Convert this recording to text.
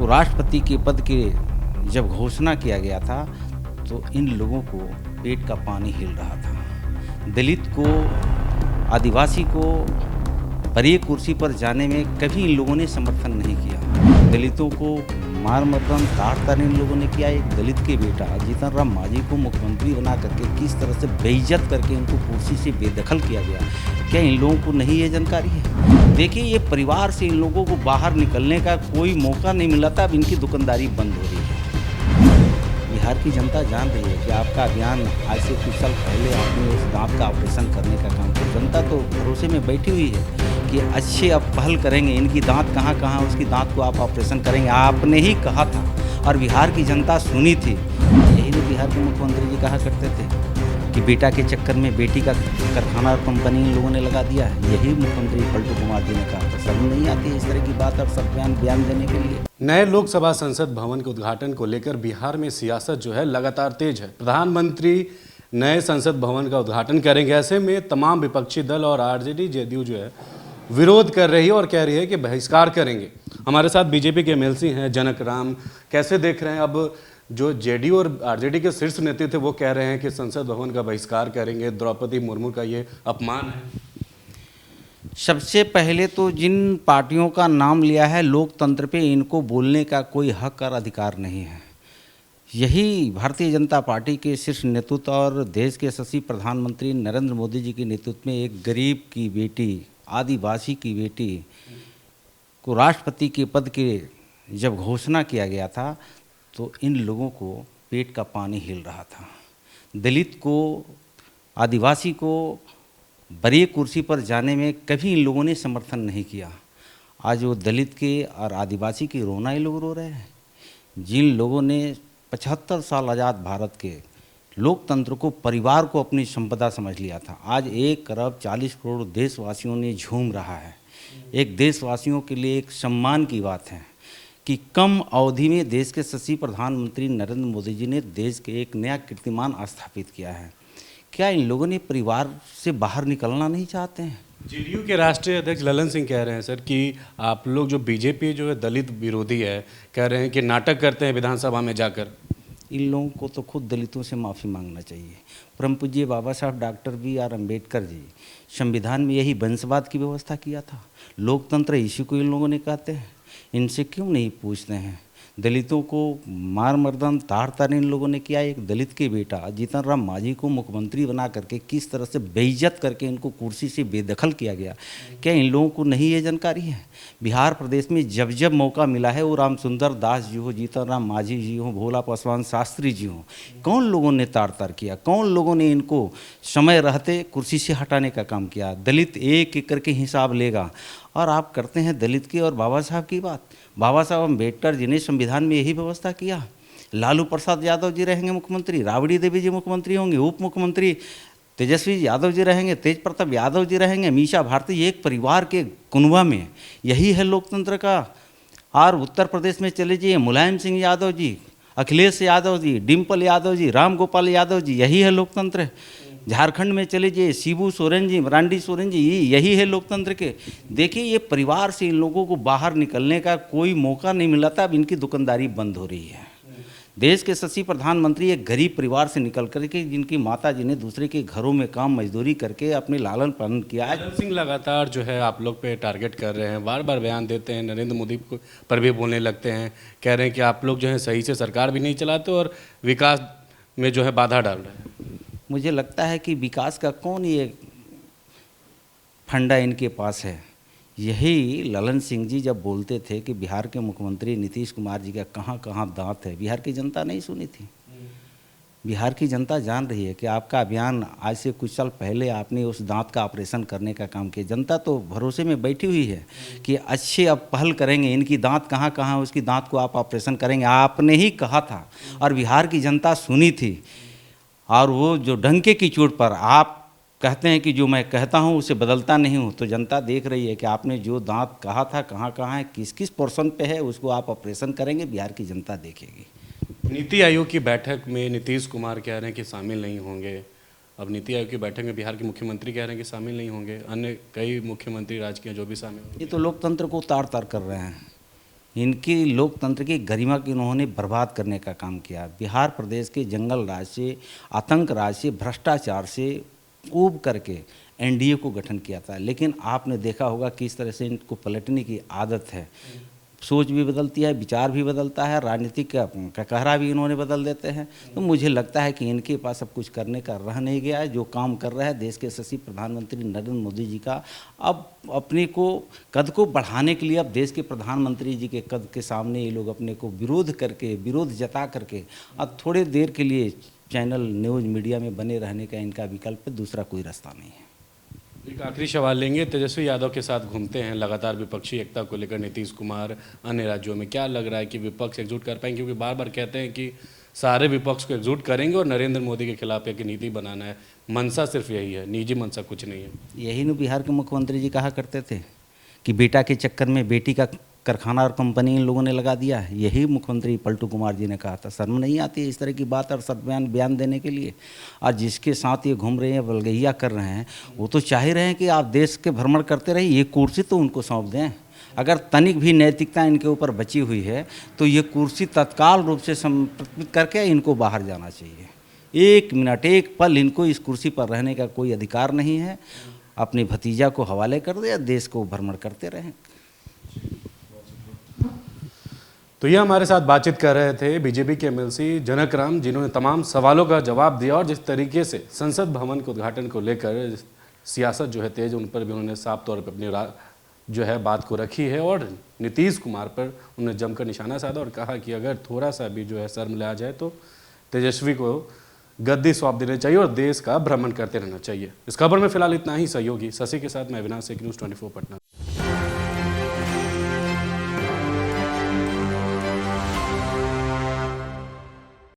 को राष्ट्रपति के पद के जब घोषणा किया गया था तो इन लोगों को पेट का पानी हिल रहा था। दलित को, आदिवासी को बड़ी कुर्सी पर जाने में कभी इन लोगों ने समर्थन नहीं किया। दलितों को मार मर्दन ताड़ इन लोगों ने किया। एक दलित के बेटा जीतन राम मांझी को मुख्यमंत्री बना करके किस तरह से बेइज्जत करके उनको कुर्सी से बेदखल किया गया, क्या इन लोगों को नहीं ये जानकारी है? देखिए, ये परिवार से इन लोगों को बाहर निकलने का कोई मौका नहीं मिला था। अब इनकी दुकानदारी बंद हो रही है। बिहार की जनता जान रही है कि आपका अभियान आज से कुछ साल पहले आपने उस दांत का ऑपरेशन करने का काम किया। जनता तो भरोसे में बैठी हुई है कि अच्छे अब पहल करेंगे, इनकी दांत कहाँ उसकी दांत को आप ऑपरेशन करेंगे। आपने ही कहा था और बिहार की जनता सुनी थी। यही तो बिहार के मुख्यमंत्री जी कहा करते थे कि बेटा के चक्कर में बेटी का कारखाना और कंपनी इन लोगों ने लगा दिया है। यही मुख्यमंत्री पलटू कुमार जी ने कहा था। शर्म नहीं आती है इस तरह की बात और सब बयान देने के लिए। नए लोकसभा संसद भवन के उद्घाटन को लेकर बिहार में सियासत जो है लगातार तेज है। प्रधानमंत्री नए संसद भवन का उद्घाटन करेंगे, ऐसे में तमाम विपक्षी दल और आरजेडी जेडीयू जो है विरोध कर रही है और कह रही है कि बहिष्कार करेंगे। हमारे साथ बीजेपी के एमएलसी हैं जनक राम। कैसे देख रहे हैं, अब जो जेडीयू और आरजेडी के शीर्ष नेता थे वो कह रहे हैं कि संसद भवन का बहिष्कार करेंगे, द्रौपदी मुर्मू का ये अपमान है। सबसे पहले तो जिन पार्टियों का नाम लिया है, लोकतंत्र पे इनको बोलने का कोई हक और अधिकार नहीं है। यही भारतीय जनता पार्टी के शीर्ष नेतृत्व और देश के यशस्वी प्रधानमंत्री नरेंद्र मोदी जी के नेतृत्व में एक गरीब की बेटी, आदिवासी की बेटी को राष्ट्रपति के पद के जब घोषणा किया गया था तो इन लोगों को पेट का पानी हिल रहा था। दलित को, आदिवासी को बड़ी कुर्सी पर जाने में कभी इन लोगों ने समर्थन नहीं किया। आज वो दलित के और आदिवासी की रोना ये लोग रो रहे हैं। जिन लोगों ने 75 साल आज़ाद भारत के लोकतंत्र को, परिवार को अपनी संपदा समझ लिया था, आज 1 अरब 40 करोड़ देशवासियों ने झूम रहा है। एक देशवासियों के लिए एक सम्मान की बात है कि कम अवधि में देश के यशस्वी प्रधानमंत्री नरेंद्र मोदी जी ने देश के एक नया कीर्तिमान स्थापित किया है। क्या इन लोगों ने परिवार से बाहर निकलना नहीं चाहते हैं? जेडीयू के राष्ट्रीय अध्यक्ष ललन सिंह कह रहे हैं सर कि आप लोग जो बीजेपी जो है दलित विरोधी है, कह रहे हैं कि नाटक करते हैं विधानसभा में जाकर। इन लोगों को तो खुद दलितों से माफ़ी मांगना चाहिए। परम पूज्य बाबा साहब डॉक्टर BR अम्बेडकर जी संविधान में यही वंशवाद की व्यवस्था किया था। लोकतंत्र इसी को इन लोगों ने कहते हैं। इनसे क्यों नहीं पूछते हैं? दलितों को मार मर्दन ताड़ इन लोगों ने किया। एक दलित के बेटा जीतन राम मांझी को मुख्यमंत्री बना करके किस तरह से बेइज्जत करके इनको कुर्सी से बेदखल किया गया, क्या इन लोगों को नहीं ये जानकारी है? बिहार प्रदेश में जब जब मौका मिला है, वो राम सुंदर दास जी हो, जीतन राम मांझी जी हो, भोला पासवान शास्त्री जी हो, कौन लोगों ने ताड़ किया? कौन लोगों ने इनको समय रहते कुर्सी से हटाने का काम किया? दलित एक एक करके हिसाब लेगा और आप करते हैं दलित की और बाबा साहब की बात। बाबा साहब अम्बेडकर जी ने संविधान में यही व्यवस्था किया। लालू प्रसाद यादव जी रहेंगे मुख्यमंत्री, राबड़ी देवी जी मुख्यमंत्री होंगे, उप मुख्यमंत्री तेजस्वी यादव जी रहेंगे, तेज प्रताप यादव जी रहेंगे, मीशा भारती, एक परिवार के कुनबा में। यही है लोकतंत्र का। और उत्तर प्रदेश में चले जाइए, मुलायम सिंह यादव जी, अखिलेश यादव जी, डिम्पल यादव जी, राम गोपाल यादव जी, यही है लोकतंत्र। झारखंड में चले जाइए, शिबू सोरेन जी, मरांडी सोरेन जी, यही है लोकतंत्र के। देखिए, ये परिवार से इन लोगों को बाहर निकलने का कोई मौका नहीं मिला था। अब इनकी दुकानदारी बंद हो रही है। देश के यशस्वी प्रधानमंत्री एक गरीब परिवार से निकल करके, जिनकी माता जी ने दूसरे के घरों में काम मजदूरी करके अपने लालन पालन किया है। ललन सिंह लगातार जो है आप लोग पे टारगेट कर रहे हैं, बार बार बयान देते हैं, नरेंद्र मोदी पर भी बोलने लगते हैं, कह रहे हैं कि आप लोग जो है सही से सरकार भी नहीं चलाते और विकास में जो है बाधा डाल रहे हैं। मुझे लगता है कि विकास का कौन ये फंडा इनके पास है। यही ललन सिंह जी जब बोलते थे कि बिहार के मुख्यमंत्री नीतीश कुमार जी का कहाँ कहाँ दांत है, बिहार की जनता नहीं सुनी थी। बिहार की जनता जान रही है कि आपका अभियान आज से कुछ साल पहले आपने उस दांत का ऑपरेशन करने का काम किया। जनता तो भरोसे में बैठी हुई है कि अच्छे अब पहल करेंगे, इनकी दांत कहाँ उसकी दांत को आप ऑपरेशन करेंगे। आपने ही कहा था और बिहार की जनता सुनी थी। और वो जो डंके की चोट पर आप कहते हैं कि जो मैं कहता हूँ उसे बदलता नहीं हूँ, तो जनता देख रही है कि आपने जो दांत कहा था कहाँ है, किस किस पोर्शन पे है, उसको आप ऑपरेशन करेंगे। बिहार की जनता देखेगी। नीति आयोग की बैठक में नीतीश कुमार कह रहे हैं कि शामिल नहीं होंगे। अब नीति आयोग की बैठक में बिहार के मुख्यमंत्री कह रहे हैं कि शामिल नहीं होंगे, अन्य कई मुख्यमंत्री राज्य के जो भी शामिल होंगे। ये तो लोकतंत्र को तार तार कर रहे हैं। इनकी लोकतंत्र की गरिमा की इन्होंने बर्बाद करने का काम किया। बिहार प्रदेश के जंगल राज से, आतंक राज से, भ्रष्टाचार से ऊब करके एनडीए को गठन किया था। लेकिन आपने देखा होगा किस तरह से इनको पलटने की आदत है। सोच भी बदलती है, विचार भी बदलता है, राजनीतिक का कहरा भी इन्होंने बदल देते हैं। तो मुझे लगता है कि इनके पास अब कुछ करने का रह नहीं गया है। जो काम कर रहा है देश के यशस्वी प्रधानमंत्री नरेंद्र मोदी जी का, अब अपने को कद को बढ़ाने के लिए अब देश के प्रधानमंत्री जी के कद के सामने ये लोग अपने को विरोध जता करके अब थोड़े देर के लिए चैनल न्यूज़ मीडिया में बने रहने का इनका विकल्प है, दूसरा कोई रास्ता नहीं है। एक आखिरी सवाल लेंगे। तेजस्वी यादव के साथ घूमते हैं, लगातार विपक्षी एकता को लेकर नीतीश कुमार अन्य राज्यों में, क्या लग रहा है कि विपक्ष एकजुट कर पाएंगे? क्योंकि बार बार कहते हैं कि सारे विपक्ष को एकजुट करेंगे और नरेंद्र मोदी के खिलाफ एक नीति बनाना है। मंशा सिर्फ यही है, निजी मंशा कुछ नहीं है। यही न बिहार के मुख्यमंत्री जी कहा करते थे कि बेटा के चक्कर में बेटी का कारखाना और कंपनी इन लोगों ने लगा दिया है। यही मुख्यमंत्री पलटू कुमार जी ने कहा था। शर्म नहीं आती है इस तरह की बात और बयान देने के लिए? आज जिसके साथ ये घूम रहे हैं, बलगैया कर रहे हैं, वो तो चाह ही रहे हैं कि आप देश के भ्रमण करते रहिए, ये कुर्सी तो उनको सौंप दें। अगर तनिक भी नैतिकता इनके ऊपर बची हुई है तो ये कुर्सी तत्काल रूप से समर्पित करके इनको बाहर जाना चाहिए। एक मिनट, एक पल इनको इस कुर्सी पर रहने का कोई अधिकार नहीं है। अपने भतीजा को हवाले कर दे, देश को भ्रमण करते रहें। तो ये हमारे साथ बातचीत कर रहे थे बीजेपी के एमएलसी जनक राम, जिन्होंने तमाम सवालों का जवाब दिया और जिस तरीके से संसद भवन के उद्घाटन को लेकर सियासत जो है तेज, उन पर भी उन्होंने साफ तौर पर अपनी जो है बात को रखी है और नीतीश कुमार पर उन्होंने जमकर निशाना साधा और कहा कि अगर थोड़ा सा भी जो है शर्म लिया जाए तो तेजस्वी को गद्दी सौंप देना चाहिए और देश का भ्रमण करते रहना चाहिए। इस खबर में फिलहाल इतना ही। सहयोगी शशि के साथ मैं अविनाश, न्यूज़ 24 पटना।